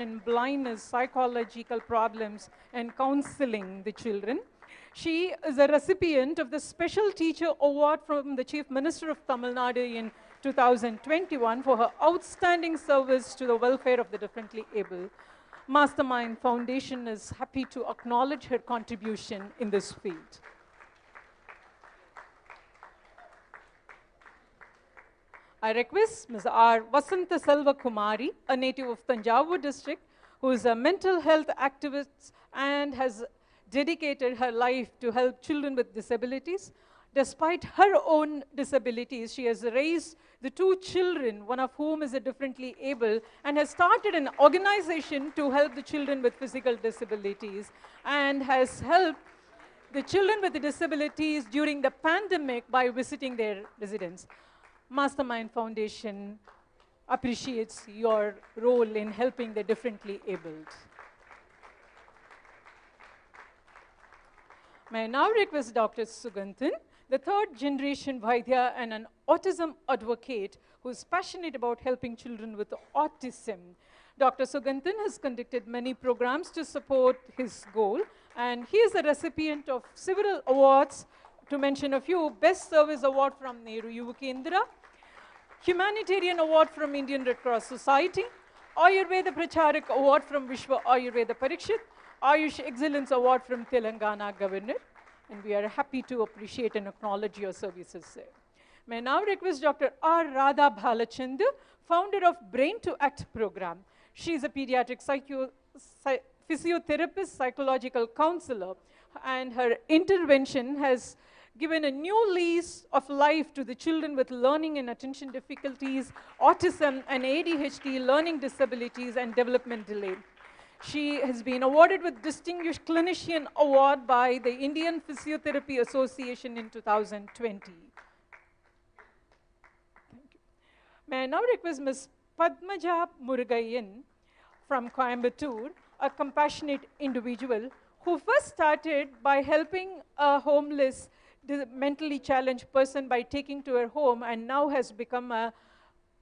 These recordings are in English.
and blindness, psychological problems, and counseling the children. She is a recipient of the Special Teacher Award from the Chief Minister of Tamil Nadu in 2021 for her outstanding service to the welfare of the differently able. Mastermind Foundation is happy to acknowledge her contribution in this field. I request Ms. R. Vasanta Selva Kumari, a native of Thanjavur district, who is a mental health activist and has dedicated her life to help children with disabilities. Despite her own disabilities, she has raised the 2 children, one of whom is a differently able, and has started an organization to help the children with physical disabilities, and has helped the children with the disabilities during the pandemic by visiting their residence. Mastermind Foundation appreciates your role in helping the differently abled. May I now request Dr. Suganthan, the 3rd generation Vaidya and an autism advocate who is passionate about helping children with autism. Dr. Suganthan has conducted many programs to support his goal, and he is a recipient of several awards. To mention a few: Best Service Award from Nehru Yuva Kendra, Humanitarian Award from Indian Red Cross Society, Ayurveda Pracharak Award from Vishwa Ayurveda Parikshit, Ayush Excellence Award from Telangana Governor, and we are happy to appreciate and acknowledge your services, sir. May I now request Dr. R. Radha Bhalachandra, founder of Brain to Act program. She is a pediatric physiotherapist, psychological counselor, and her intervention has given a new lease of life to the children with learning and attention difficulties, autism and ADHD, learning disabilities and development delay. She has been awarded with Distinguished Clinician Award by the Indian Physiotherapy Association in 2020. Thank you. May I now request Ms. Padmaja Murugayan from Coimbatore, a compassionate individual who first started by helping a homeless, mentally challenged person by taking to her home, and now has become a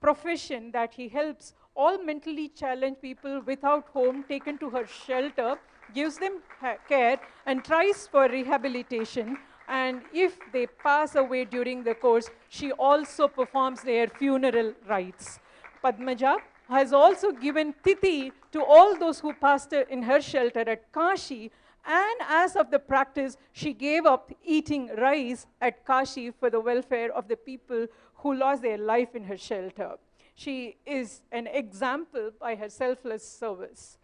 profession that he helps all mentally challenged people without home taken to her shelter, gives them care, and tries for rehabilitation. And if they pass away during the course, she also performs their funeral rites. Padmaja has also given Tithi to all those who passed in her shelter at Kashi, and as of the practice, she gave up eating rice at Kashi for the welfare of the people who lost their life in her shelter. She is an example by her selfless service.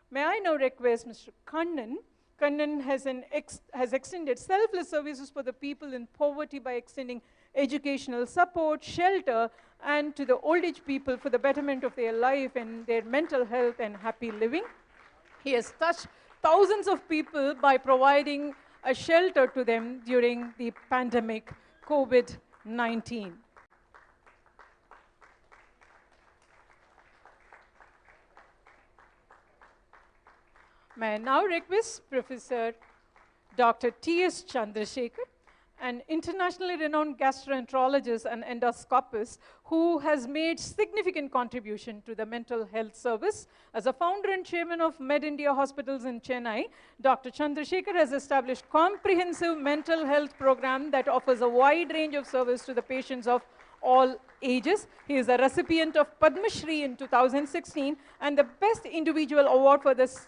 May I now request Mr. Kannan. Kannan has extended selfless services for the people in poverty by extending educational support, shelter, and to the old age people for the betterment of their life and their mental health and happy living. He has touched thousands of people by providing a shelter to them during the pandemic COVID-19. May I now request Professor Dr. T.S. Chandrasekhar, an internationally renowned gastroenterologist and endoscopist who has made significant contribution to the mental health service. As a founder and chairman of Med India Hospitals in Chennai, Dr. Chandrasekhar has established comprehensive mental health program that offers a wide range of service to the patients of all ages. He is a recipient of Padma Shri in 2016 and the Best Individual Award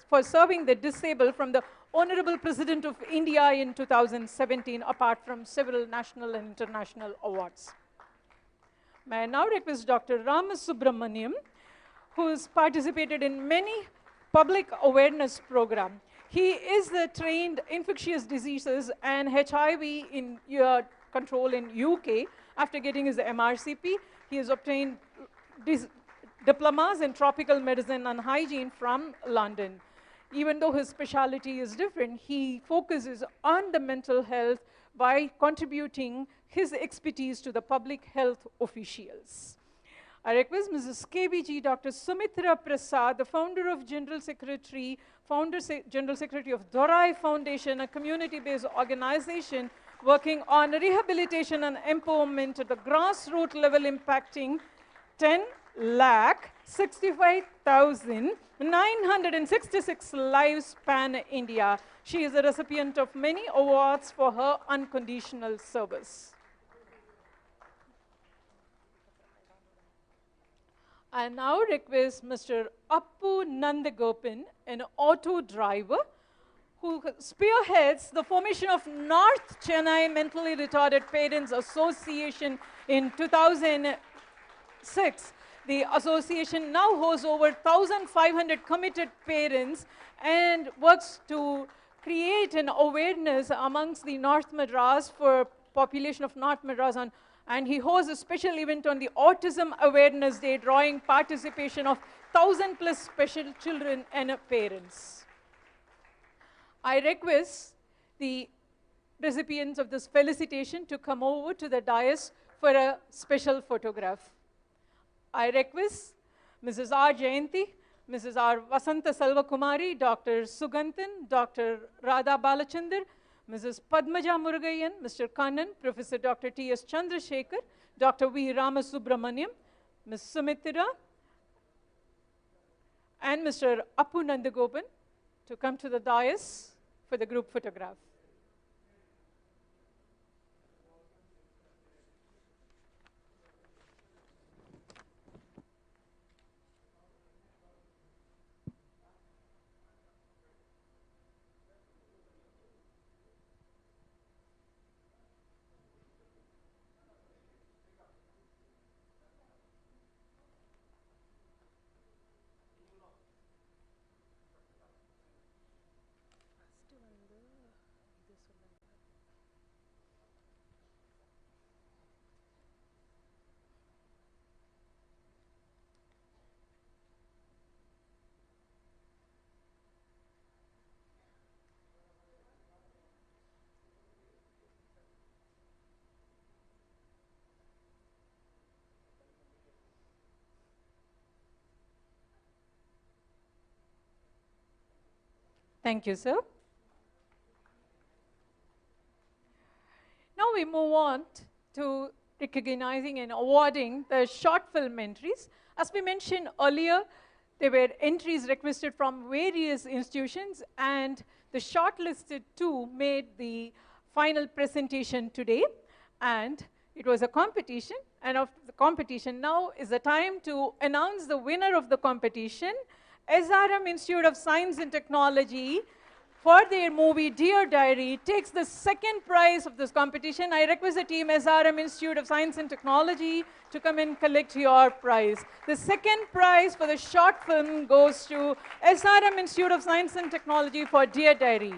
for serving the disabled from the Honorable President of India in 2017, apart from several national and international awards. May I now request Dr. Ramasubramaniam, who has participated in many public awareness programs. He is the trained infectious diseases and HIV in control in UK. After getting his MRCP, he has obtained diplomas in tropical medicine and hygiene from London. Even though his specialty is different, he focuses on the mental health by contributing his expertise to the public health officials. I request Mrs. KBG Dr. Sumitra Prasad, the founder of General Secretary of Dorai Foundation, a community-based organization working on rehabilitation and empowerment at the grassroots level, impacting 10 lakh 65,966 lives pan India. She is a recipient of many awards for her unconditional service. I now request Mr. Appu Nandagopan, an auto driver, who spearheads the formation of North Chennai Mentally Retarded Parents Association in 2006. The association now hosts over 1,500 committed parents and works to create an awareness amongst the North Madras for population of North Madras and he hosts a special event on the Autism Awareness Day, drawing participation of 1,000+ special children and parents. I request the recipients of this felicitation to come over to the dais for a special photograph. I request Mrs. R. Jayanti, Mrs. R. Vasanta Salvakumari, Dr. Suganthan, Dr. Radha Balachandar, Mrs. Padmaja Murugayan, Mr. Kannan, Professor Dr. T.S. Chandrasekhar, Dr. V. Ramasubramaniam, Ms. Sumitra, and Mr. Appu Nandagopan to come to the dais for the group photograph. Thank you, sir. Now we move on to recognizing and awarding the short film entries. As we mentioned earlier, there were entries requested from various institutions, and the shortlisted two made the final presentation today. And it was a competition, and after the competition, now is the time to announce the winner of the competition. SRM Institute of Science and Technology, for their movie Dear Diary, takes the second prize of this competition. I request the team SRM Institute of Science and Technology to come and collect your prize. The second prize for the short film goes to SRM Institute of Science and Technology for Dear Diary.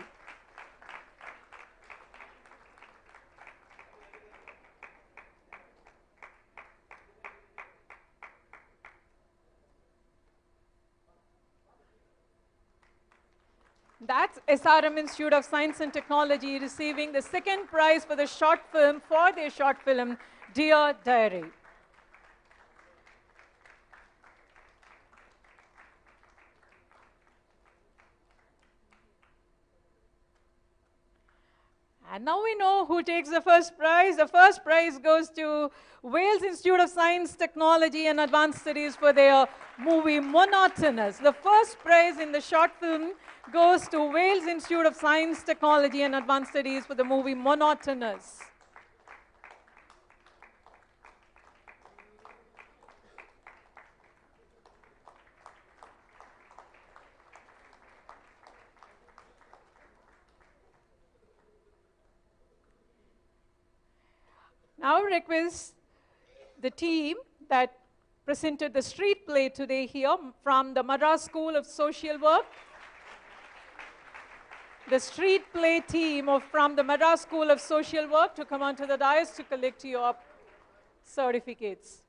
That's SRM Institute of Science and Technology receiving the second prize for the short film, for their short film, Dear Diary. And now we know who takes the first prize. The first prize goes to Wales Institute of Science, Technology and Advanced Studies for their movie Monotonous. The first prize in the short film goes to Wales Institute of Science, Technology and Advanced Studies for the movie Monotonous. Now request the team that presented the street play today here from the Madras School of Social Work. The street play team from the Madras School of Social Work to come onto the dais to collect your certificates.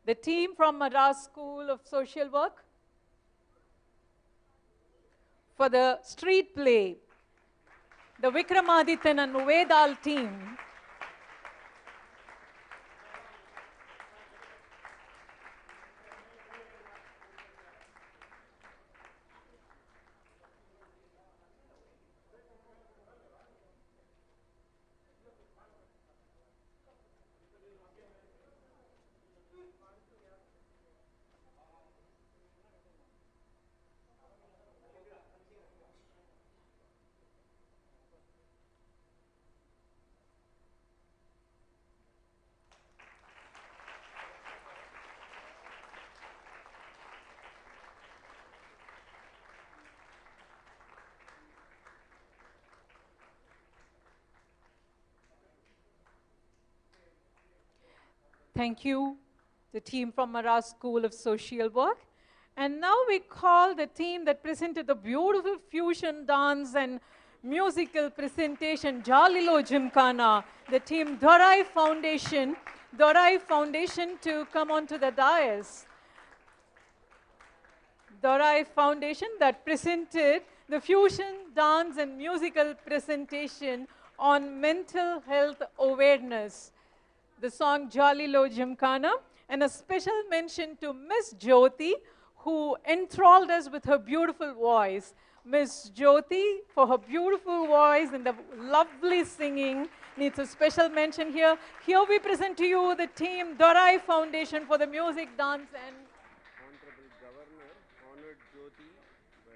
The team from Madras School of Social Work for the street play, the Vikramadityan and Vedal team. Thank you, the team from Madurai School of Social Work. And now we call the team that presented the beautiful fusion dance and musical presentation, Jalilo Gymkhana, the team Dorai Foundation to come onto the dais. Dorai Foundation that presented the fusion dance and musical presentation on mental health awareness. The song Jalilo Gymkhana, and a special mention to Miss Jyoti, who enthralled us with her beautiful voice. Miss Jyoti, for her beautiful voice and the lovely singing, needs a special mention here. Here we present to you the team Dorai Foundation for the music, dance, and Honorable Governor honored Jyoti by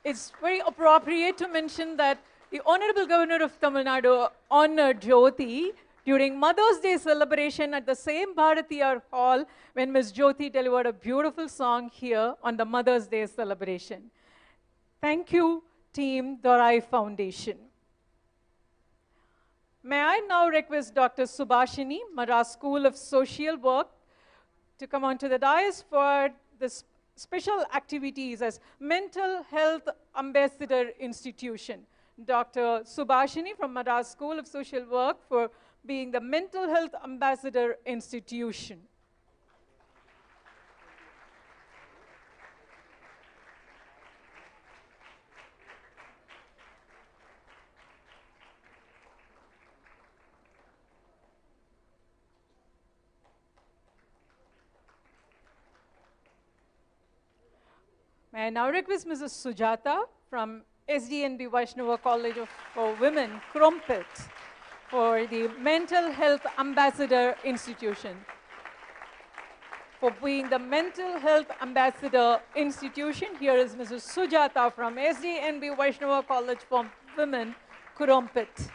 it's very appropriate to mention that the Honorable Governor of Tamil Nadu honored Jyoti during Mother's Day celebration at the same Bharatiyar Hall when Ms. Jyoti delivered a beautiful song here on the Mother's Day celebration. Thank you, Team Dorai Foundation. May I now request Dr. Subhashini, Madurai School of Social Work, to come onto the dais for this special activities as Mental Health Ambassador Institution. Dr. Subhashini from Madurai School of Social Work for being the Mental Health Ambassador Institution. May I now request Mrs. Sujata from SDNB Vaishnava College for Women, Crumpet, for the Mental Health Ambassador Institution. For being the Mental Health Ambassador Institution, here is Mrs. Sujata from SDNB Vaishnava College for Women, Crumpet.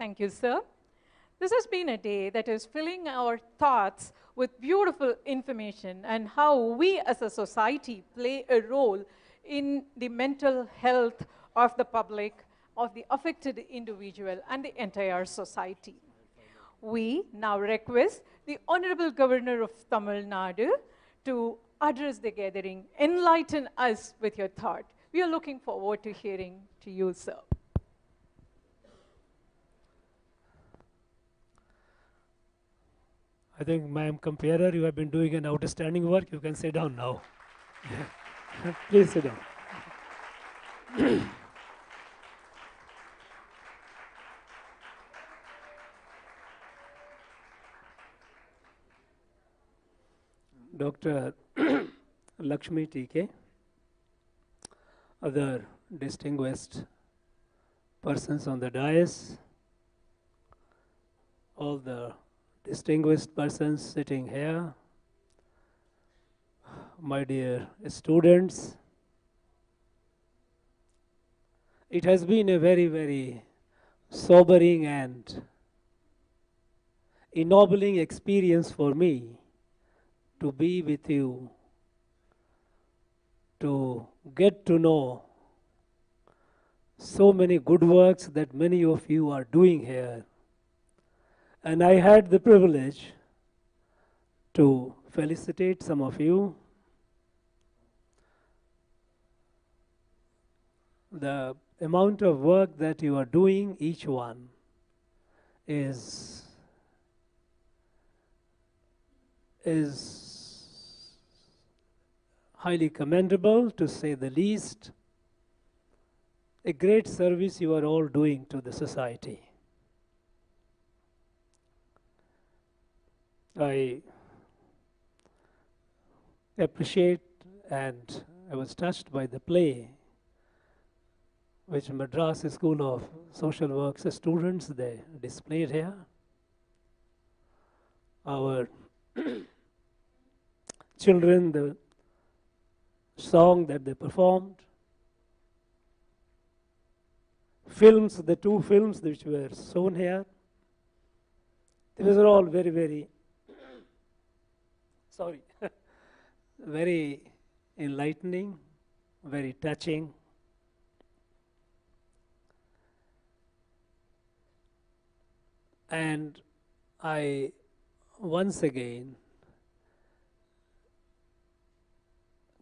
Thank you, sir. This has been a day that is filling our thoughts with beautiful information and how we as a society play a role in the mental health of the public, of the affected individual, and the entire society. We now request the Honorable Governor of Tamil Nadu to address the gathering, enlighten us with your thought. We are looking forward to hearing to you, sir. I think, Ma'am Comparer, you have been doing an outstanding work. You can sit down now. Please sit down. Dr. Lakshmi TK, other distinguished persons on the dais, all the distinguished persons sitting here, my dear students, it has been a very, very sobering and ennobling experience for me to be with you, to get to know so many good works that many of you are doing here. And I had the privilege to felicitate some of you. The amount of work that you are doing, each one, is highly commendable, to say the least. A great service you are all doing to the society. I appreciate and I was touched by the play which Madras School of Social Work's students, they displayed here. Our children, the song that they performed, films, the two films which were shown here, these are all very, very, very enlightening, very touching. And I once again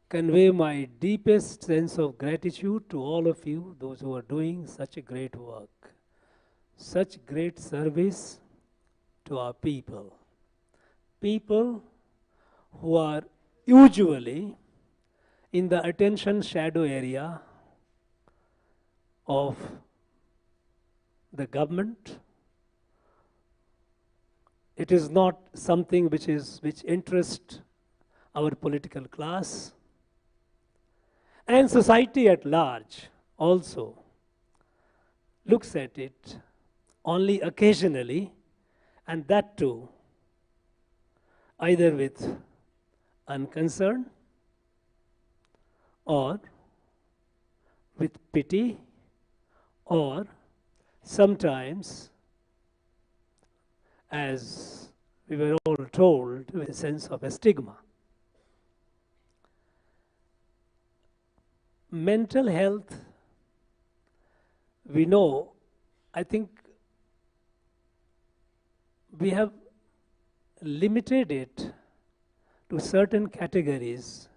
convey my deepest sense of gratitude to all of you, those who are doing such a great work, such great service to our people. People who are usually in the attention shadow area of the government. It is not something which interests our political class, and society at large also looks at it only occasionally, and that too either with unconcern or with pity, or sometimes, as we were all told, with a sense of a stigma. Mental health, we know, I think we have limited it to certain categories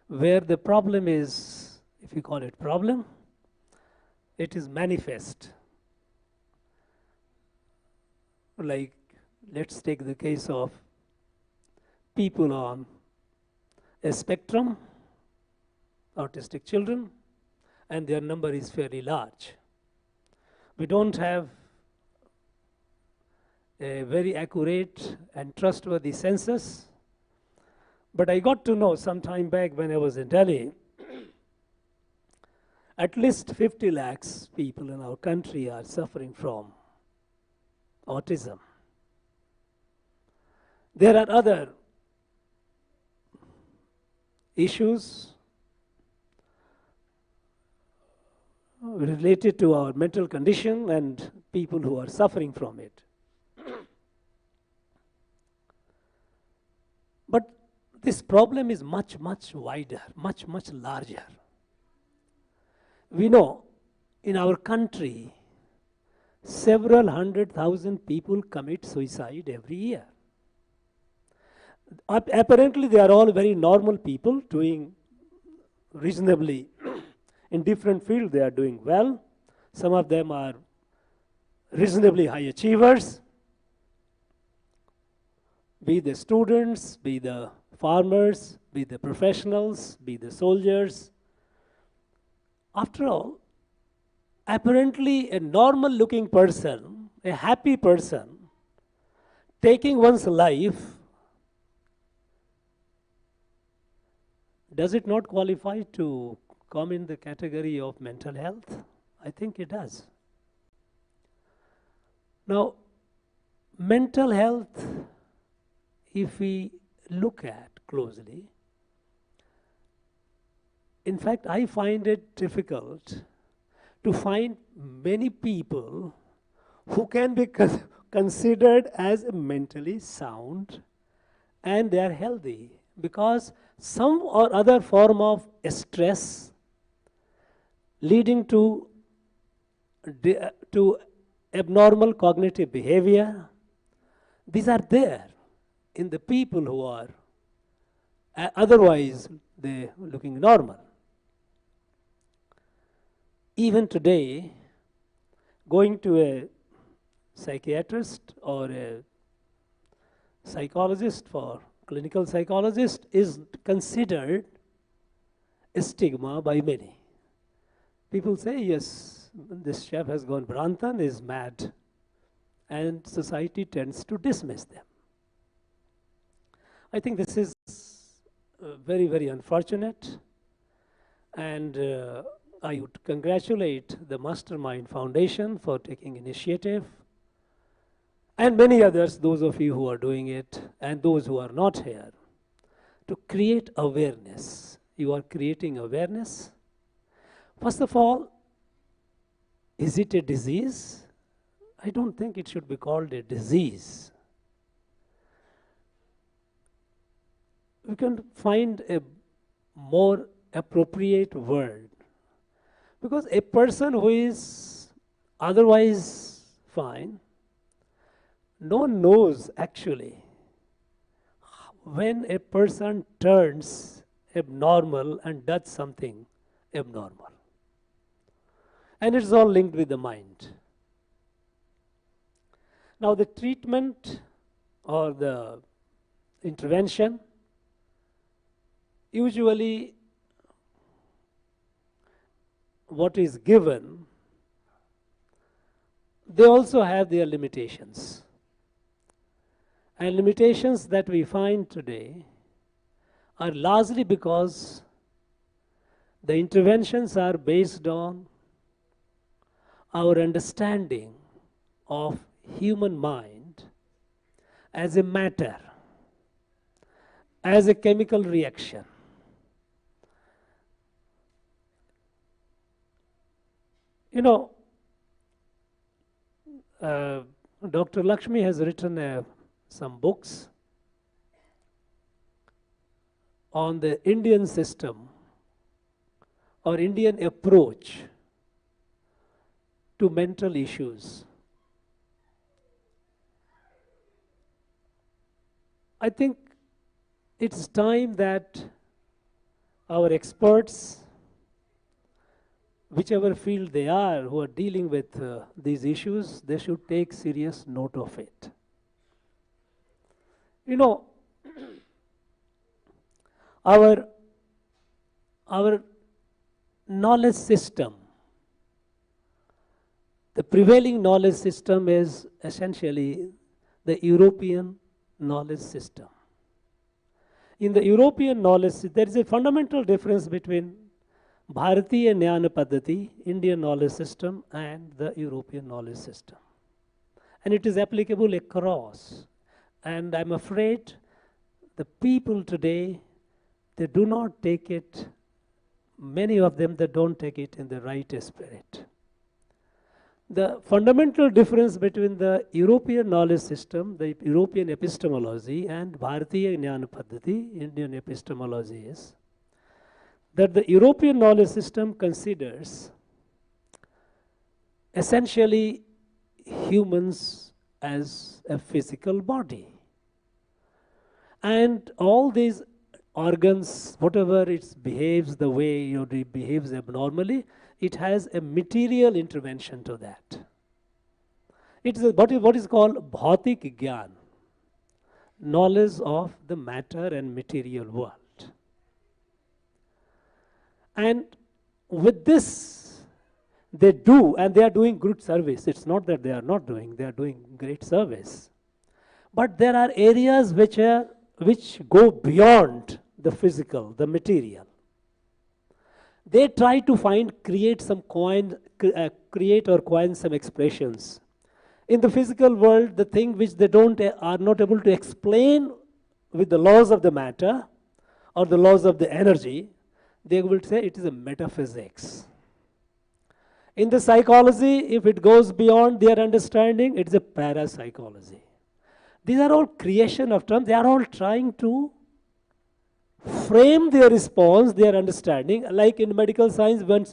where the problem is, if you call it problem, it is manifest. Like, let's take the case of people on a spectrum, autistic children, and their number is fairly large. We don't have a very accurate and trustworthy census, but I got to know some time back when I was in Delhi, at least 50 lakhs people in our country are suffering from autism. There are other issues related to our mental condition and people who are suffering from it. But this problem is much, much wider, much, much larger. We know in our country, several 100,000 people commit suicide every year. Apparently, they are all very normal people doing reasonably in different fields. They are doing well. Some of them are reasonably high achievers, be the students, be the farmers, be the professionals, be the soldiers. After all, apparently a normal looking person, a happy person, taking one's life, does it not qualify to come in the category of mental health? I think it does. Now, mental health, if we look at closely, in fact, I find it difficult to find many people who can be considered as mentally sound and they are healthy, because some or other form of stress leading to abnormal cognitive behavior, these are there in the people who are otherwise they looking normal. Even today, going to a psychiatrist or a psychologist for clinical psychologist is considered a stigma by many. People say, yes, this chap has gone Brantan, is mad, and society tends to dismiss them. I think this is very, very unfortunate, and I would congratulate the Mastermind Foundation for taking initiative, and many others, those of you who are doing it and those who are not here, to create awareness. You are creating awareness. First of all, is it a disease? I don't think it should be called a disease. We can find a more appropriate word, because a person who is otherwise fine, no one knows actually when a person turns abnormal and does something abnormal. And it's all linked with the mind. Now the treatment or the intervention, usually what is given, they also have their limitations. And limitations that we find today are largely because the interventions are based on our understanding of human mind as a matter, as a chemical reaction. You know, Dr. Lakshmi has written some books on the Indian system or Indian approach to mental issues. I think it's time that our experts, whichever field they are, who are dealing with these issues, they should take serious note of it. You know, our knowledge system, the prevailing knowledge system is essentially the European knowledge system. In the European knowledge, there is a fundamental difference between Bharatiya Jnana Paddhati, Indian knowledge system, and the European knowledge system. And it is applicable across. And I'm afraid the people today, they do not take it, many of them, they don't take it in the right spirit. The fundamental difference between the European knowledge system, the European epistemology, and Bharatiya Jnana Paddhati, Indian epistemology, is that the European knowledge system considers essentially humans as a physical body. And all these organs, whatever it behaves the way it behaves abnormally, it has a material intervention to that. It is what is called bhautik gyan, knowledge of the matter and material world. And with this, they do, and they are doing good service. It's not that they are not doing, they are doing great service. But there are areas which go beyond the physical, the material. They try to create or coin some expressions. In the physical world, the thing which they are not able to explain with the laws of the matter or the laws of the energy, they will say it is a metaphysics. In the psychology, if it goes beyond their understanding, it's a parapsychology. These are all creation of terms. They are all trying to frame their response, their understanding. Like in medical science, when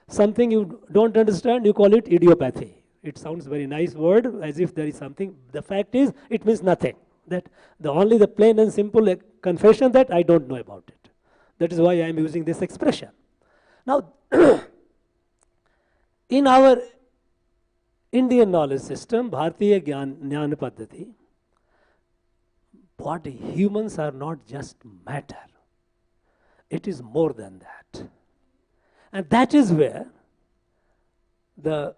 something you don't understand, you call it idiopathy. It sounds very nice word, as if there is something. The fact is, it means nothing. That only the plain and simple confession that I don't know about it. That is why I am using this expression. Now, in our Indian knowledge system, Bharatiya Jnana Paddhati, body, humans are not just matter. It is more than that. And that is where the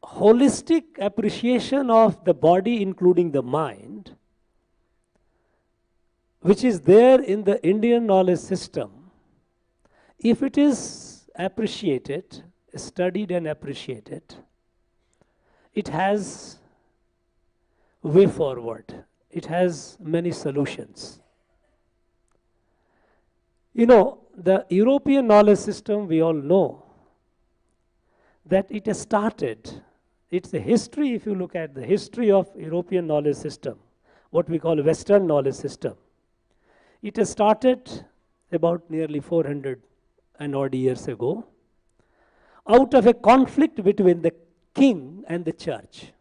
holistic appreciation of the body, including the mind, which is there in the Indian knowledge system, if it is appreciated, studied and appreciated, it has way forward. It has many solutions. You know, the European knowledge system, we all know that it has started. It's a history, if you look at the history of European knowledge system, what we call Western knowledge system. It has started about nearly 400 and odd years ago, out of a conflict between the king and the church.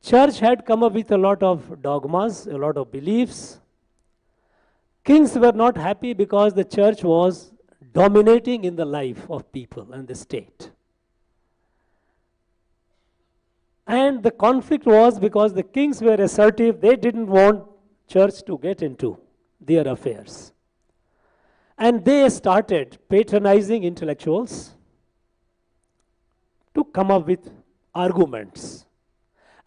Church had come up with a lot of dogmas, a lot of beliefs. Kings were not happy because the church was dominating in the life of people and the state. And the conflict was because the kings were assertive, they didn't want church to get into their affairs. And they started patronizing intellectuals to come up with arguments.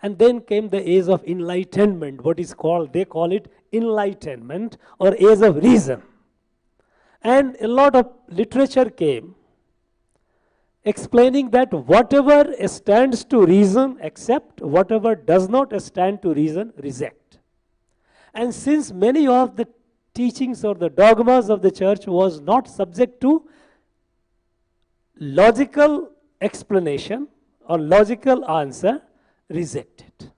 And then came the age of enlightenment, what is called, they call it enlightenment or age of reason. And a lot of literature came explaining that whatever stands to reason, accept, whatever does not stand to reason, reject. And since many of the teachings or the dogmas of the church was not subject to logical explanation or logical answer, reject it.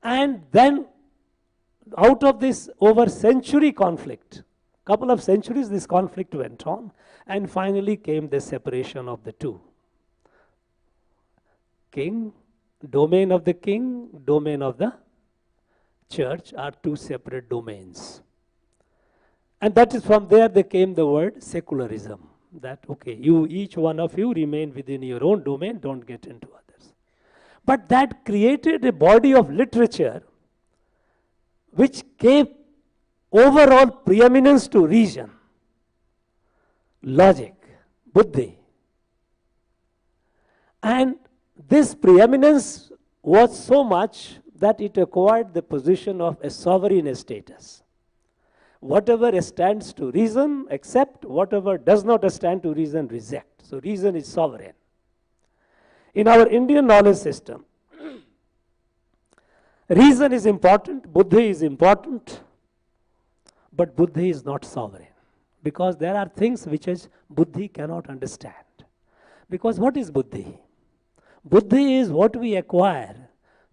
And then out of this over century conflict, couple of centuries this conflict went on, and finally came the separation of the two. King, domain of the king, domain of the church are two separate domains. And that is from there they came the word secularism. That, okay, you, each one of you remain within your own domain, don't get into others. But that created a body of literature which gave overall preeminence to reason, logic, buddhi. And this preeminence was so much that it acquired the position of a sovereign status. Whatever stands to reason, accept. Whatever does not stand to reason, reject. So reason is sovereign. In our Indian knowledge system, reason is important, buddhi is important, but buddhi is not sovereign. Because there are things which is buddhi cannot understand. Because what is buddhi? Buddhi is what we acquire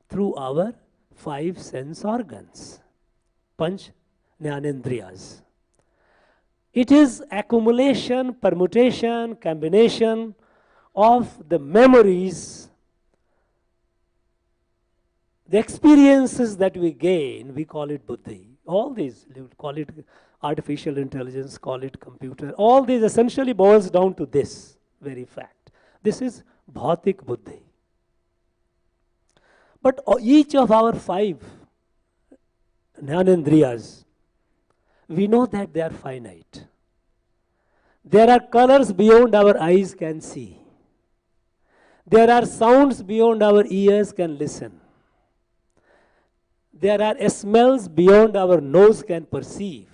through our 5 sense organs, panch jnanendriyas. It is accumulation, permutation, combination of the memories, the experiences that we gain, we call it buddhi. All these, we call it artificial intelligence, call it computer. All these essentially boils down to this very fact. This is bhautik buddhi. But each of our 5 jnanendriyas, we know that they are finite. There are colors beyond our eyes can see. There are sounds beyond our ears can listen. There are smells beyond our nose can perceive.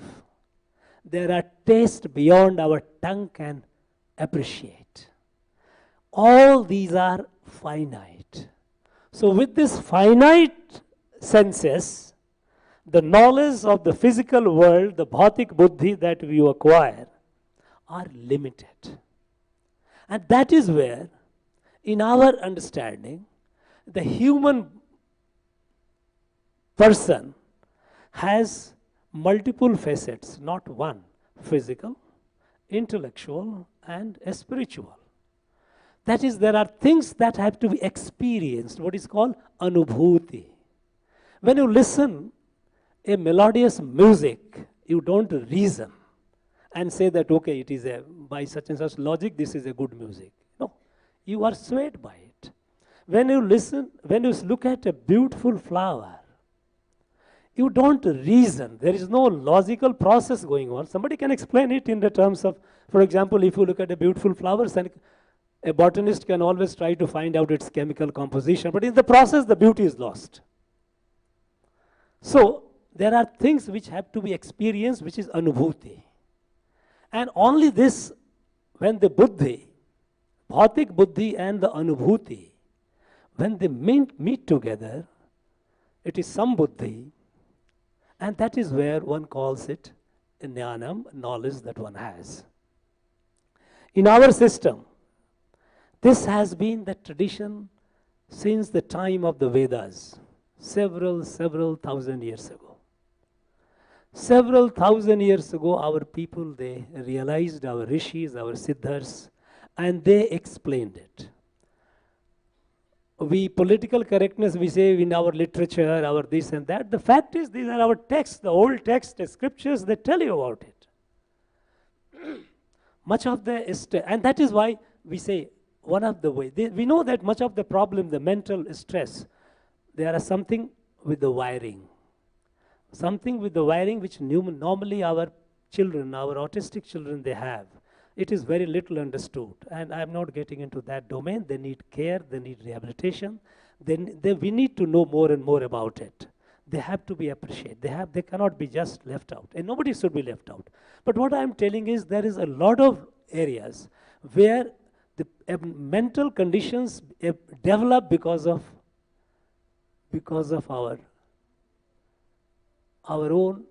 There are tastes beyond our tongue can appreciate. All these are finite. So with this finite senses, the knowledge of the physical world, the bhautik buddhi that we acquire, are limited. And that is where, in our understanding, the human person has multiple facets, not one, physical, intellectual, and spiritual. That is, there are things that have to be experienced, what is called anubhuti. When you listen a melodious music, you don't reason and say that, okay, it is a, by such and such logic, this is a good music. No, you are swayed by it. When you listen, when you look at a beautiful flower, you don't reason. There is no logical process going on. Somebody can explain it in the terms of, for example, if you look at a beautiful flower, a botanist can always try to find out its chemical composition, but in the process, the beauty is lost. So, there are things which have to be experienced, which is anubhuti. And only this, when the buddhi, bhautik buddhi and the anubhuti, when they meet together, it is sambuddhi, and that is where one calls it jnanam, knowledge that one has. In our system, this has been the tradition since the time of the Vedas, several thousand years ago. Several thousand years ago, our people, they realized, our rishis, our siddhas, and they explained it. We, political correctness, we say in our literature, our this and that. The fact is, these are our texts, the old texts, the scriptures, they tell you about it. Much of the, and that is why we say, one of the ways, we know that much of the problem, the mental stress, there is something with the wiring. Something with the wiring which normally our children, our autistic children, they have. It is very little understood, and I'm not getting into that domain. They need care, they need rehabilitation. We need to know more and more about it. They have to be appreciated. They cannot be just left out, and nobody should be left out. But what I'm telling is there is a lot of areas where the mental conditions develop because of our own,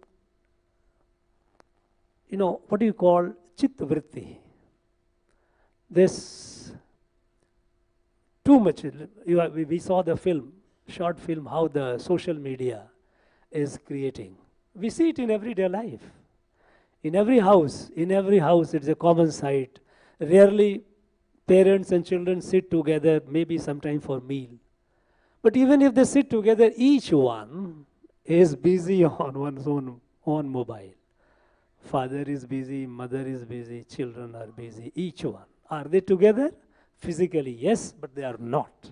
what do you call chitta vritti. This too much, we saw the film, short film, how the social media is creating. We see it in everyday life. In every house, it's a common sight. Rarely parents and children sit together, maybe sometime for meal. But even if they sit together, each one is busy on one's own mobile. Father is busy, mother is busy, children are busy, each one. Are they together? Physically, yes, but they are not.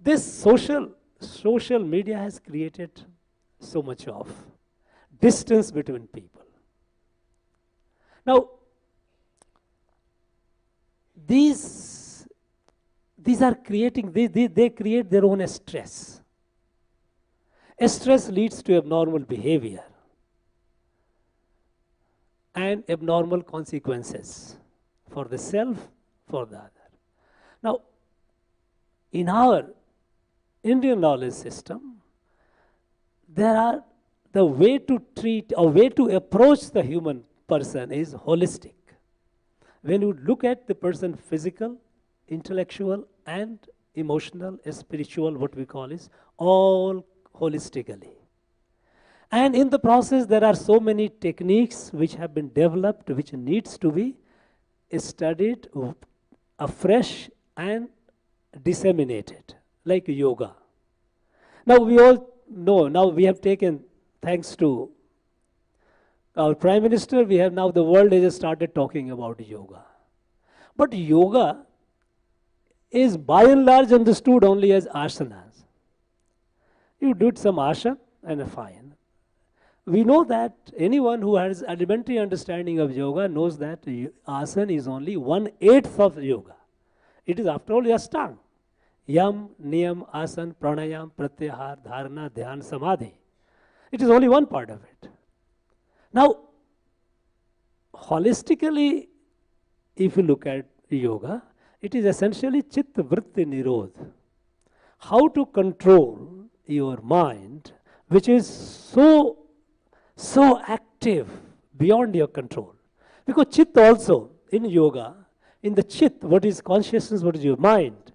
This social media has created so much of distance between people. Now, these are creating, they create their own stress. Stress leads to abnormal behavior and abnormal consequences for the self, for the other. Now, in our Indian knowledge system, the way to treat or way to approach the human person is holistic. When you look at the person physical, intellectual, and emotional, spiritual, what we call is all holistically. And in the process, there are so many techniques which have been developed, which needs to be studied afresh and disseminated, like yoga. Now we all know, now we have taken, thanks to our Prime Minister, we have now, the world has started talking about yoga. But yoga is by and large understood only as asanas. You did some asana and fine. We know that anyone who has elementary understanding of yoga knows that asana is only 1/8 of yoga. It is after all Ashtanga. Yam, Niyam, Asana, Pranayam, Pratyahar, Dharana, Dhyan, Samadhi. It is only one part of it. Now, holistically, if you look at yoga, it is essentially Chitta Vritti Nirodh. How to control your mind, which is so active beyond your control. Because Chitta also, in yoga, in the Chit, what is consciousness, what is your mind,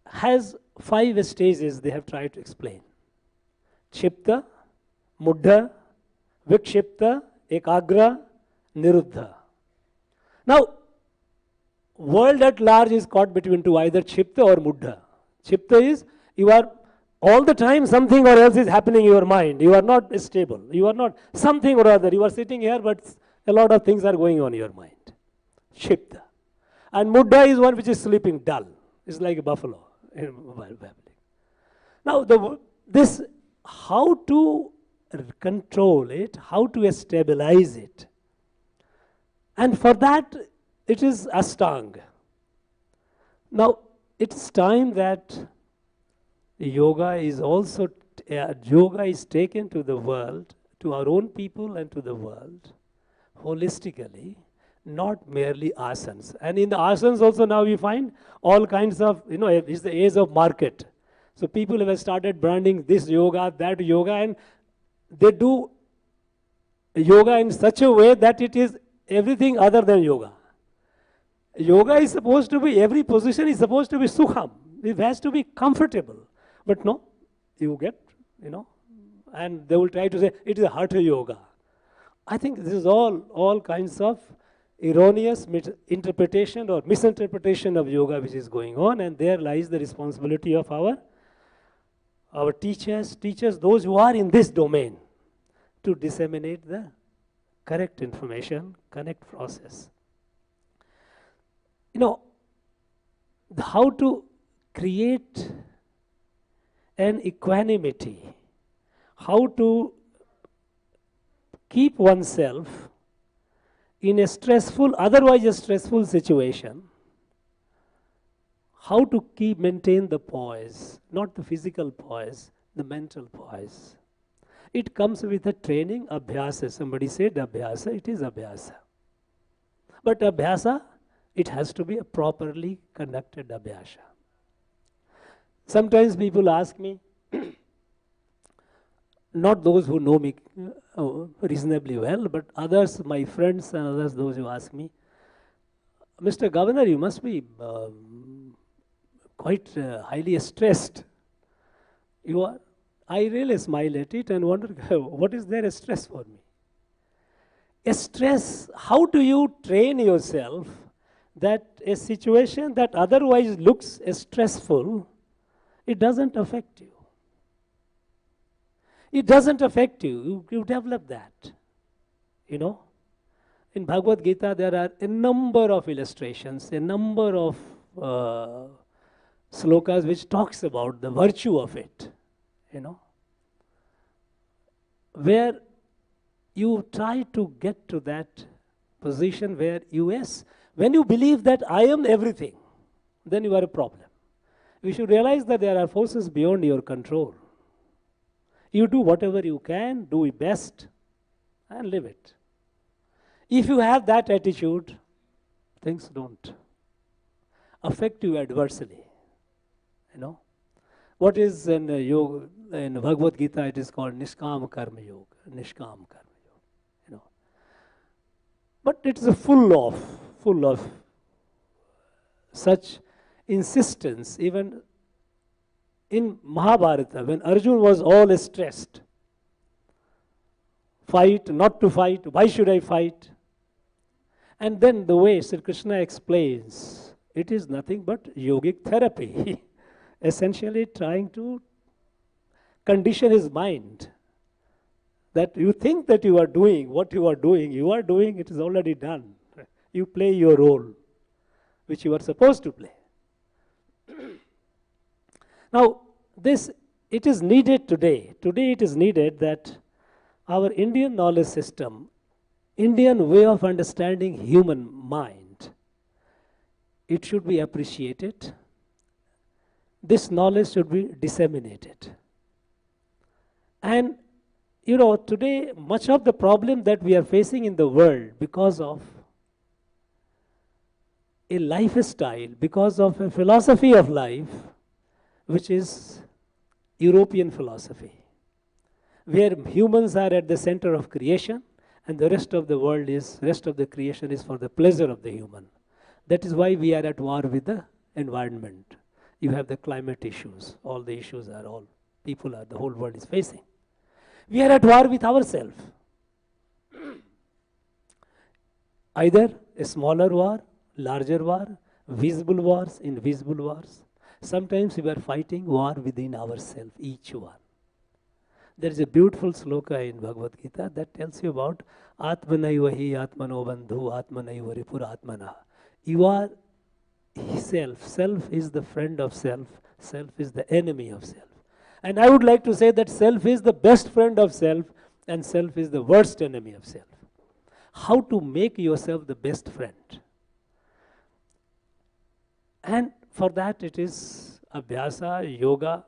has 5 stages they have tried to explain. Chipta, Muddha, Vikshipta, Ekagra, Niruddha. Now, world at large is caught between two, either Chipta or Muddha. Chipta is, you are all the time something or else is happening in your mind. You are not stable. You are not something or other. You are sitting here, but a lot of things are going on in your mind. Chipta. And Muddha is one which is sleeping dull. It's like a buffalo. Now, this, how to control it, how to stabilize it. And for that, it is Ashtanga. Now, it's time that yoga is also, yoga is taken to the world, to our own people and to the world, holistically. not merely asanas. And in the asanas also now we find all kinds of, it's the age of market. So people have started branding this yoga, that yoga, and they do yoga in such a way that it is everything other than yoga. Yoga is supposed to be, every position is supposed to be sukham. It has to be comfortable. But no, you get, and they will try to say it is a hatha yoga. I think this is all kinds of erroneous interpretation or misinterpretation of yoga which is going on, and there lies the responsibility of our teachers, those who are in this domain, to disseminate the correct information, correct process. How to create an equanimity, how to keep oneself in a otherwise a stressful situation, how to maintain the poise, not the physical poise, the mental poise. It comes with a training, abhyasa. Somebody said abhyasa, it is abhyasa. But abhyasa, it has to be a properly conducted abhyasa. Sometimes people ask me, not those who know me reasonably well, but others, my friends and others, those who ask me, Mr. Governor, you must be quite highly stressed. You are. I really smile at it and wonder, what is there a stress for me? A stress, how do you train yourself that a situation that otherwise looks stressful, it doesn't affect you? It doesn't affect you. You develop that. In Bhagavad Gita, there are a number of illustrations, a number of slokas which talks about the virtue of it. Where you try to get to that position where when you believe that I am everything, then you are a problem. You should realize that there are forces beyond your control. You do whatever you can, do your best, and live it. If you have that attitude, things don't affect you adversely. What is in yoga, in Bhagavad Gita, it is called Nishkam Karma Yoga. Nishkam Karma Yoga. But it's full of such insistence. Even in Mahabharata, when Arjuna was all stressed, fight, not to fight, why should I fight? And then the way Sri Krishna explains, it is nothing but yogic therapy. Essentially trying to condition his mind that you think that you are doing what you are doing, it is already done. You play your role, which you are supposed to play. Now, it is needed today. Today it is needed that our Indian knowledge system, Indian way of understanding human mind, it should be appreciated. This knowledge should be disseminated. And, today much of the problem that we are facing in the world because of a lifestyle, because of a philosophy of life, which is European philosophy, where humans are at the center of creation and the rest of the creation is for the pleasure of the human. That is why we are at war with the environment. You have the climate issues, all the issues the whole world is facing. We are at war with ourselves. Either a smaller war, larger war, visible wars, invisible wars. Sometimes we are fighting war within ourselves, each one. There is a beautiful sloka in Bhagavad Gita that tells you about Atmanaiva hi Atmano Bandhu Atmanaiva Ripur Atmana. You are self. Self is the friend of self. Self is the enemy of self. And I would like to say that self is the best friend of self and self is the worst enemy of self. How to make yourself the best friend? And for that it is abhyasa, yoga,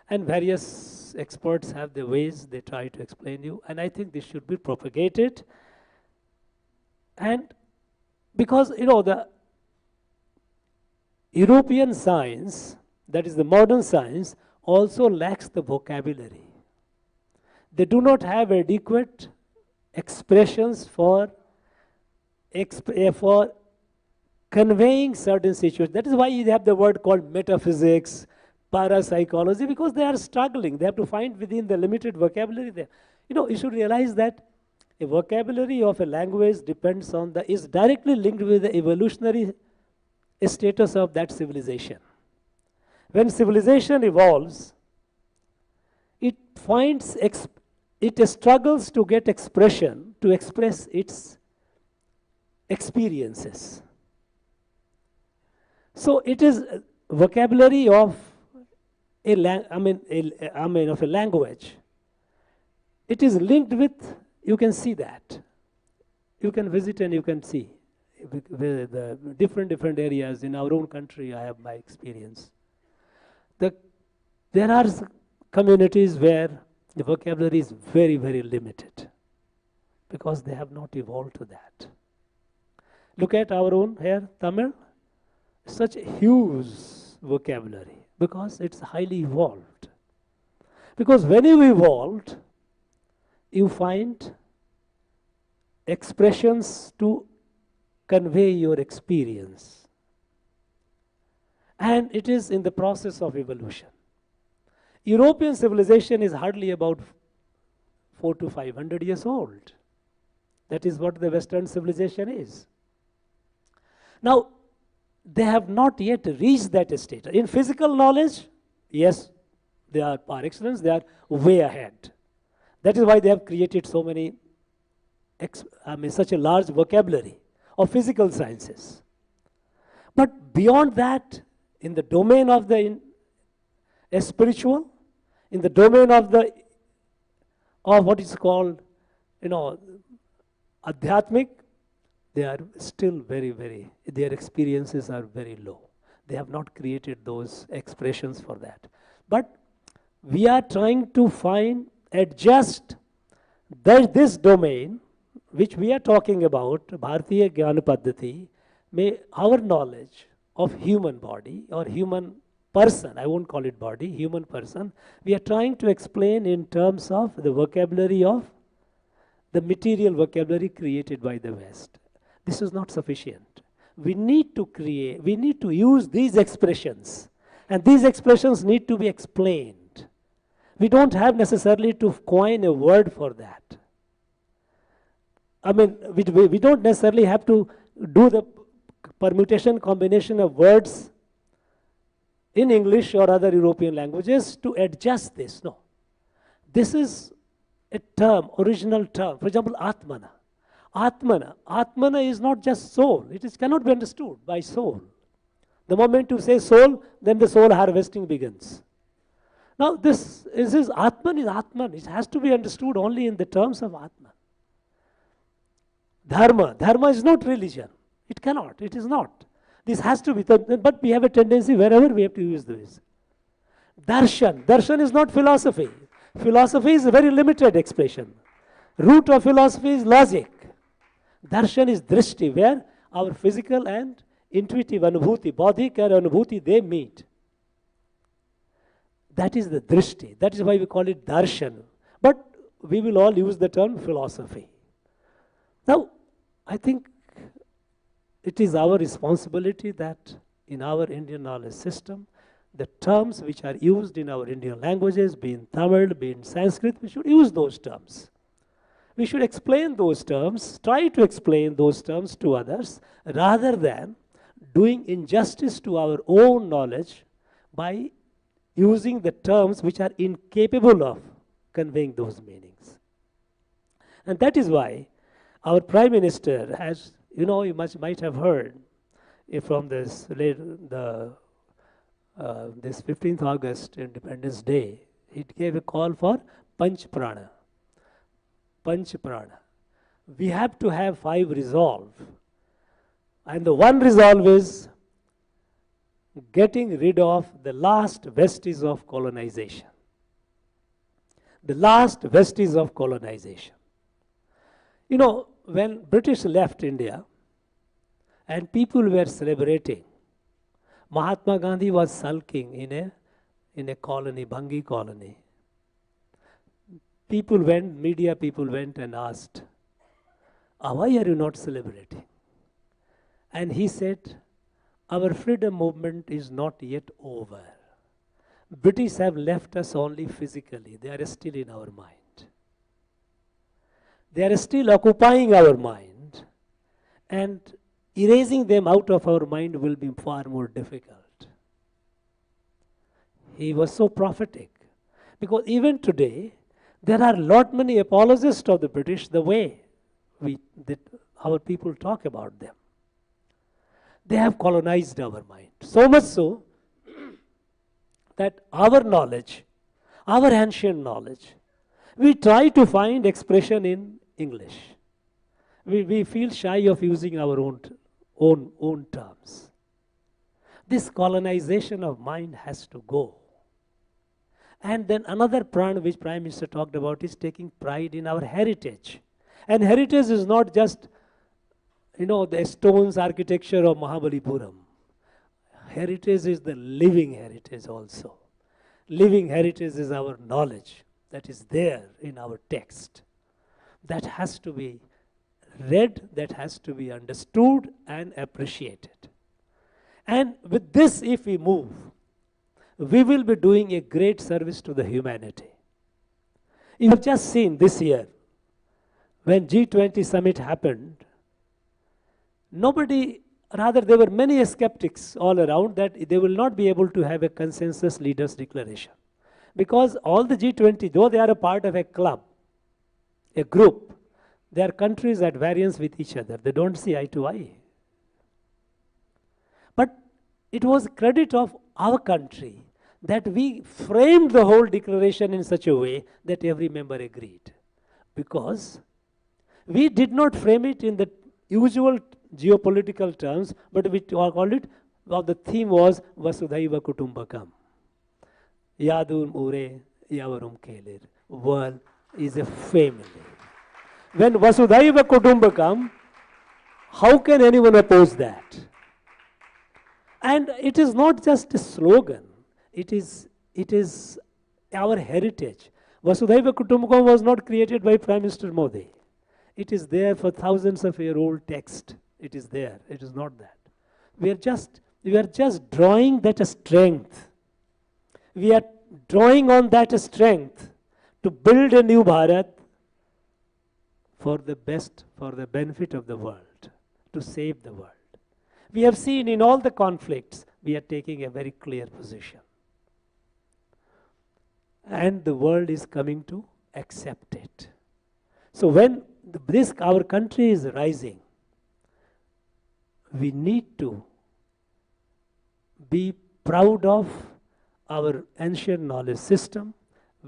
and various experts have their ways they try to explain you. And I think this should be propagated. And Because, the European science, that is the modern science, also lacks the vocabulary. They do not have adequate expressions for conveying certain situations. That is why you have the word called metaphysics, parapsychology, because they are struggling. They have to find within the limited vocabulary there. You should realize that a vocabulary of a language depends on is directly linked with the evolutionary status of that civilization. When civilization evolves, it struggles to get expression, to express its experiences. So it is vocabulary of of a language. It is linked with, you can see that. You can visit and you can see the different areas in our own country. I have my experience. There are communities where the vocabulary is very, very limited because they have not evolved to that. Look at our own here, Tamil. Such a huge vocabulary because it's highly evolved. Because when you evolved, you find expressions to convey your experience. And it is in the process of evolution. European civilization is hardly about 400 to 500 years old. That is what the Western civilization is. Now, they have not yet reached that state. In physical knowledge, yes, they are par excellence, they are way ahead. That is why they have created so many, such a large vocabulary of physical sciences. But beyond that, in the domain of the spiritual, in the domain of what is called, adhyatmic, they are still very, their experiences are very low. They have not created those expressions for that. But we are trying to adjust this domain, which we are talking about, Bharatiya Jnana Paddhati, our knowledge of human body or human person, I won't call it body, human person, we are trying to explain in terms of the vocabulary of the material vocabulary created by the West. This is not sufficient. We need to use these expressions, and these expressions need to be explained. We don't have necessarily to coin a word for that. We don't necessarily have to do the permutation combination of words in English or other European languages to adjust this. No. This is a term, original term. For example, Atmana. Atmana is not just soul. Cannot be understood by soul. The moment you say soul, then the soul harvesting begins. Now this Atman is Atman. It has to be understood only in the terms of Atman. Dharma is not religion. It cannot. It is not. This has to be. But we have a tendency wherever we have to use this. Darshan is not philosophy. Philosophy is a very limited expression. Root of philosophy is logic. Darshan is drishti, where our physical and intuitive anubhuti, bodhik and anubhuti, they meet. That is the drishti. That is why we call it darshan. But we will all use the term philosophy. Now, I think it is our responsibility that in our Indian knowledge system, the terms which are used in our Indian languages, be in Tamil, be in Sanskrit, we should use those terms. We should explain those terms, try to explain those terms to others, rather than doing injustice to our own knowledge by using the terms which are incapable of conveying those meanings. And that is why our Prime Minister has, you might have heard from this 15th August, Independence Day, he gave a call for Panch Prana. Panch Prana. We have to have 5 resolve. And the one resolve is getting rid of the last vestige of colonization. The last vestige of colonization. When British left India, and people were celebrating. Mahatma Gandhi was sulking in a colony, Bhangi colony. Media people went and asked, why are you not celebrating? And he said, our freedom movement is not yet over. British have left us only physically. They are still in our mind. They are still occupying our mind. And erasing them out of our mind will be far more difficult. He was so prophetic. Because even today, there are many apologists of the British, the way our people talk about them. They have colonized our mind. So much so that our knowledge, our ancient knowledge, we try to find expression in English. We feel shy of using our own terms. This colonization of mind has to go. And then another pran which Prime Minister talked about is taking pride in our heritage. And heritage is not just, the stones architecture of Mahabalipuram. Heritage is the living heritage also. Living heritage is our knowledge that is there in our text. That has to be read, that has to be understood and appreciated. And with this, if we move, we will be doing a great service to the humanity. You have just seen this year, when G20 summit happened, there were many skeptics all around that they will not be able to have a consensus leaders declaration. Because all the G20, though they are a part of a club, a group, they are countries at variance with each other. They don't see eye to eye. But it was credit of our country that we framed the whole declaration in such a way that every member agreed. Because we did not frame it in the usual geopolitical terms, but we called it, the theme was Vasudhaiva Kutumbakam. Yadun Ure Yavarum Kelir. World is a family. When Vasudhaiva Kutumbakam, how can anyone oppose that? And it is not just a slogan. It is our heritage. Vasudhaiva Kutumbakam was not created by Prime Minister Modi. It is there for thousands of year old text. It is there. It is not that. We are just drawing that strength. We are drawing on that strength to build a new Bharat for the best, for the benefit of the world, to save the world. We have seen in all the conflicts, we are taking a very clear position. And the world is coming to accept it. So when our country is rising, we need to be proud of our ancient knowledge system.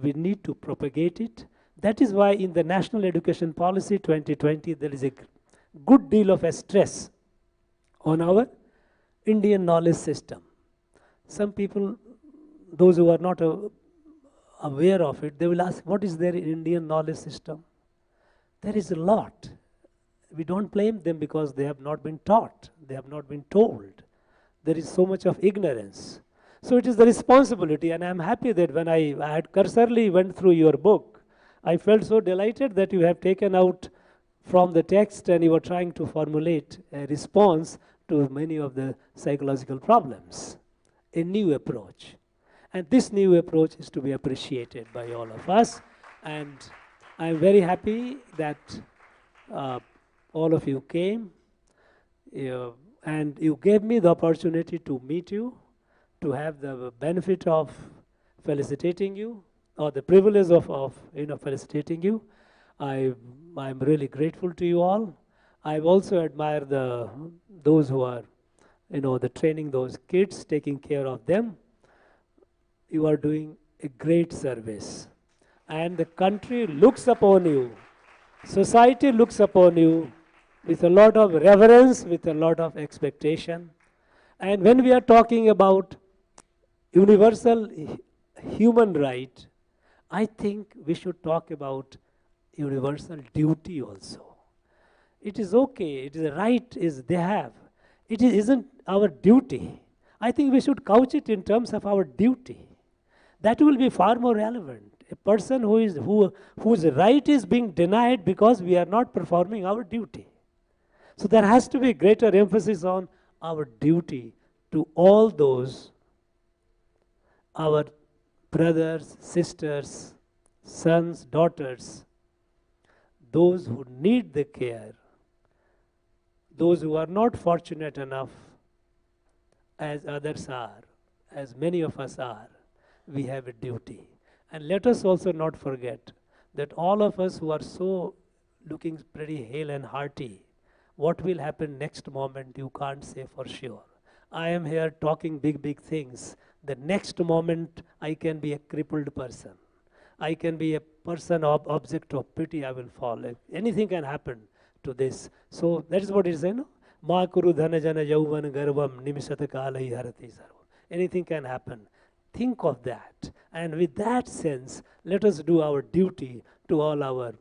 We need to propagate it. That is why in the National Education Policy 2020, there is a good deal of a stress on our Indian knowledge system. Some people, those who are not aware of it, they will ask, what is there in Indian knowledge system? There is a lot. We don't blame them because they have not been taught. They have not been told. There is so much of ignorance. So it is the responsibility, and I am happy that when I had cursorily went through your book, I felt so delighted that you have taken out from the text and you were trying to formulate a response to many of the psychological problems. A new approach. And this new approach is to be appreciated by all of us. And I am very happy that all of you came, and you gave me the opportunity to meet you, to have the benefit of felicitating you, or the privilege of felicitating you. I'm really grateful to you all. I also admire those who are, the training those kids, taking care of them. You are doing a great service. And the country looks upon you. Society looks upon you with a lot of reverence, with a lot of expectation. And when we are talking about universal human right, I think we should talk about universal duty also. It is okay, it is a right they have. isn't our duty. I think we should couch it in terms of our duty. That will be far more relevant. A person whose right is being denied because we are not performing our duty. So there has to be greater emphasis on our duty to all those, our brothers, sisters, sons, daughters, those who need the care, those who are not fortunate enough as others are, as many of us are, we have a duty. And let us also not forget that all of us who are so looking pretty hale and hearty, what will happen next moment you can't say for sure. I am here talking big, big things. The next moment I can be a crippled person. I can be a person object of pity, I will fall. Anything can happen to this. So that is what it is, you know. Ma kuru dhana jana yauvan garvam nimisata kalai harati sarvam. Anything can happen. Think of that. And with that sense, let us do our duty to all our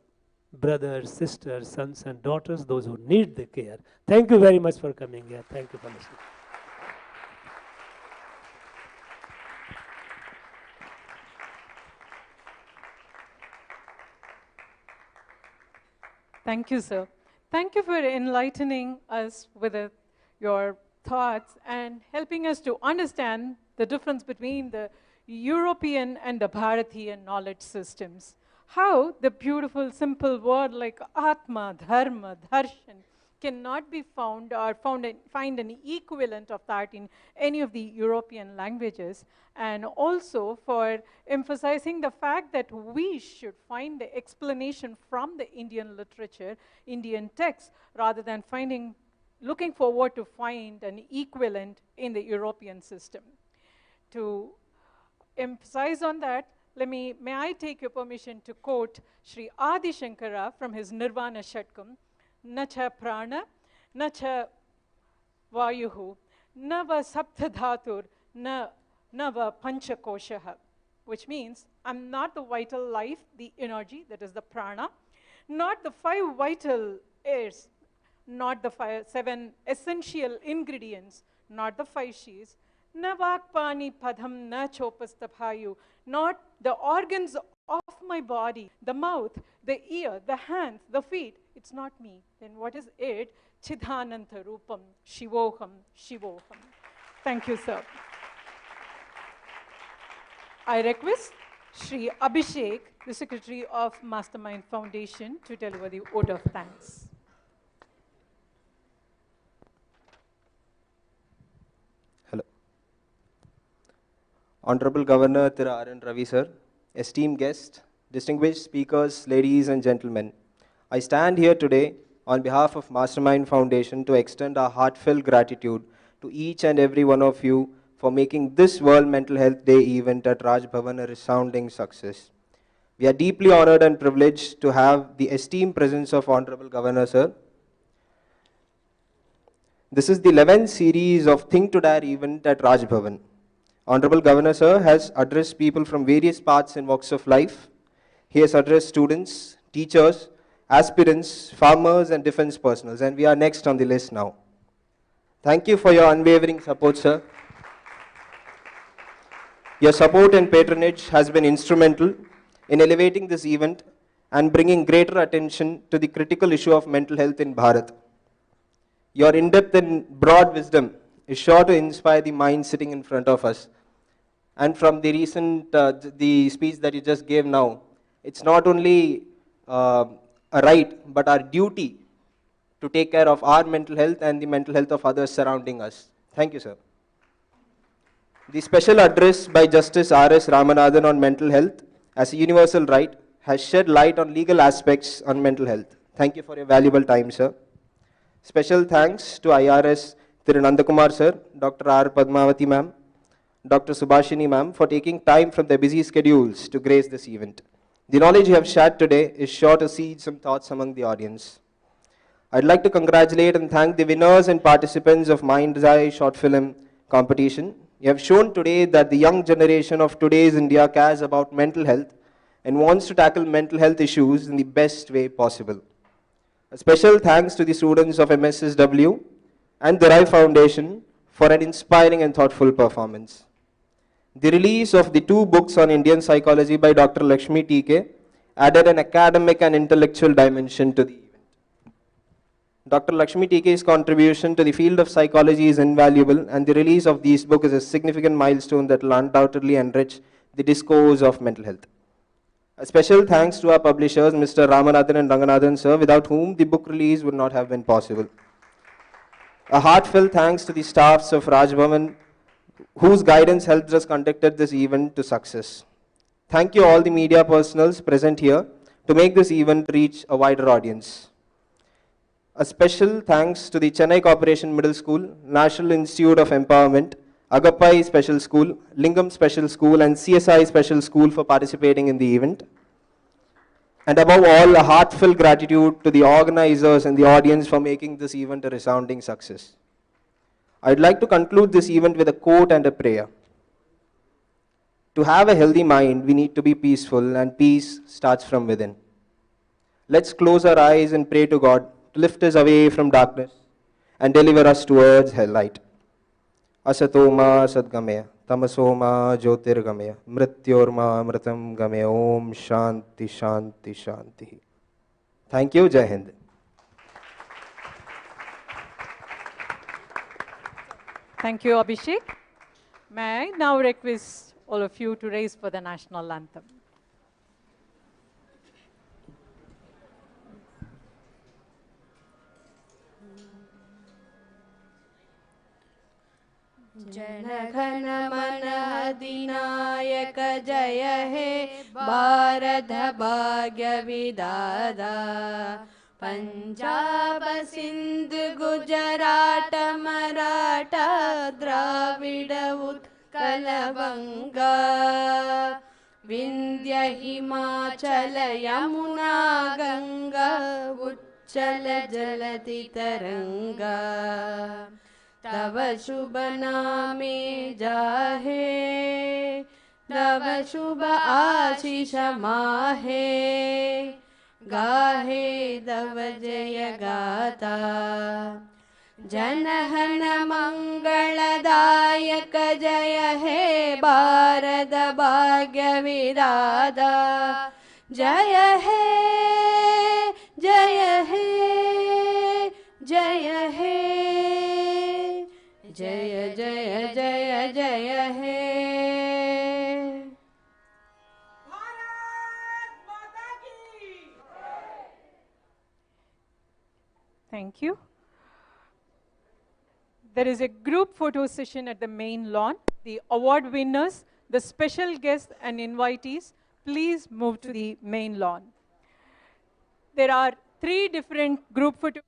brothers, sisters, sons and daughters, those who need the care. Thank you very much for coming here. Thank you for listening. Thank you, sir. Thank you for enlightening us with your thoughts and helping us to understand the difference between the European and the Bharatiya knowledge systems. How the beautiful, simple word like Atma, Dharma, Darshan cannot be found or find an equivalent of that in any of the European languages, and also for emphasizing the fact that we should find the explanation from the Indian literature, Indian texts, rather than looking forward to find an equivalent in the European system. To emphasize on that, may I take your permission to quote Sri Adi Shankara from his Nirvana Shatkam, na cha prana, na cha vayuhu, na va saptadhatur, na va panchakoshaha, which means I'm not the vital life, the energy, that is the prana, not the 5 vital airs, not the 7 essential ingredients, not the 5 she's, na vakpani padham na chopastaphayu, not the organs of my body, the mouth, the ear, the hands, the feet. It's not me. Then what is it? Chidhananta Rupam, Shivoham, Shivoham. Thank you, sir. I request Sri Abhishek, the Secretary of Mastermind Foundation, to deliver the vote of thanks. Hello. Honorable Governor Thiru R.N. Ravi sir, esteemed guests, distinguished speakers, ladies and gentlemen, I stand here today on behalf of Mastermind Foundation to extend our heartfelt gratitude to each and every one of you for making this World Mental Health Day event at Raj Bhavan a resounding success. We are deeply honored and privileged to have the esteemed presence of Honorable Governor sir. This is the 11th series of Think to Dare event at Raj Bhavan. Honorable Governor sir has addressed people from various paths and walks of life. He has addressed students, teachers, aspirants, farmers and defense personnel, and we are next on the list now. Thank you for your unwavering support, sir. Your support and patronage has been instrumental in elevating this event and bringing greater attention to the critical issue of mental health in Bharat. Your in-depth and broad wisdom is sure to inspire the mind sitting in front of us. And from the recent the speech that you just gave now, it's not only a right, but our duty to take care of our mental health and the mental health of others surrounding us. Thank you, sir. The special address by Justice R.S. Ramanathan on mental health as a universal right has shed light on legal aspects on mental health. Thank you for your valuable time, sir. Special thanks to IRS Thiru Nandakumar, sir, Dr. R. Padmavati, ma'am, Dr. Subhashini, ma'am, for taking time from their busy schedules to grace this event. The knowledge you have shared today is sure to seed some thoughts among the audience. I'd like to congratulate and thank the winners and participants of Mind's Eye short film competition. You have shown today that the young generation of today's India cares about mental health and wants to tackle mental health issues in the best way possible. A special thanks to the students of MSSW, and the Rai Foundation for an inspiring and thoughtful performance. The release of the 2 books on Indian psychology by Dr. Lakshmi TK added an academic and intellectual dimension to the event. Dr. Lakshmi TK's contribution to the field of psychology is invaluable, and the release of these books is a significant milestone that will undoubtedly enrich the discourse of mental health. A special thanks to our publishers, Mr. Ramanathan and Ranganathan sir, without whom the book release would not have been possible. A heartfelt thanks to the staffs of Raj Bhavan, whose guidance helped us conduct this event to success. Thank you all the media personals present here to make this event reach a wider audience. A special thanks to the Chennai Corporation Middle School, National Institute of Empowerment, Agappai Special School, Lingam Special School, and CSI Special School for participating in the event. And above all, a heartfelt gratitude to the organizers and the audience for making this event a resounding success. I'd like to conclude this event with a quote and a prayer. To have a healthy mind, we need to be peaceful, and peace starts from within. Let's close our eyes and pray to God to lift us away from darkness and deliver us towards light. Asatoma sadgamaya, tamasoma jyotirgamaya, mrityorma amritam gamaya, om shanti shanti shanti. Thank you, Jai Hind. Thank you, Abhishek. May I now request all of you to raise for the national anthem. जनगण मन अधिनायक जय हे भारत भाग्य विधाता पंजाब सिंध गुजरात मराठा द्राविड उत्कल बंगा विंध्य हिमाचल यमुना गंगा उच्चल जलति तरंगा तव शुभ नामे जाहे तव शुभ आशीष माहे गाहे तव जय गाता जनहन मंगलदायक जय हे भारत भाग्य विधाता जय हे जय हे जय हे जय जय जय जय हे Thank you. There is a group photo session at the main lawn. The award winners, the special guests and invitees, please move to the main lawn. There are 3 different group photos.